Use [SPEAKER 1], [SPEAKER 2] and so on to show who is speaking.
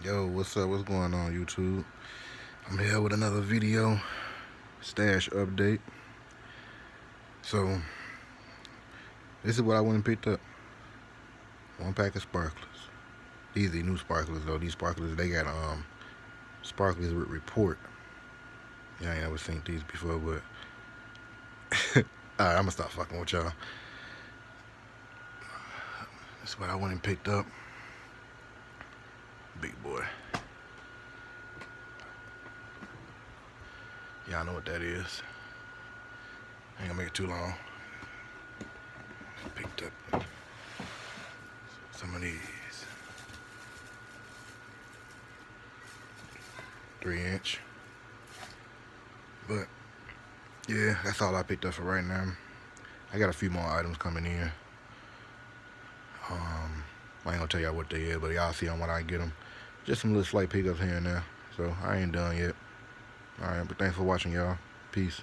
[SPEAKER 1] Yo, what's up? What's going on, YouTube? I'm here with another video, stash update. So, this is what I went and picked up. One pack of sparklers. These are new sparklers, though. These sparklers, they got sparklers with report. Yeah, I ain't never seen these before, but alright, I'm gonna stop fucking with y'all. This is what I went and picked up. Big boy. Y'all know what that is. I ain't gonna make it too long. Picked up some of these. 3-inch. But yeah, that's all I picked up for right now. I got a few more items coming in. I ain't gonna tell y'all what they is, but y'all see them when I get them. Just some little slight pickups here and there. So I ain't done yet. Alright, but thanks for watching, y'all. Peace.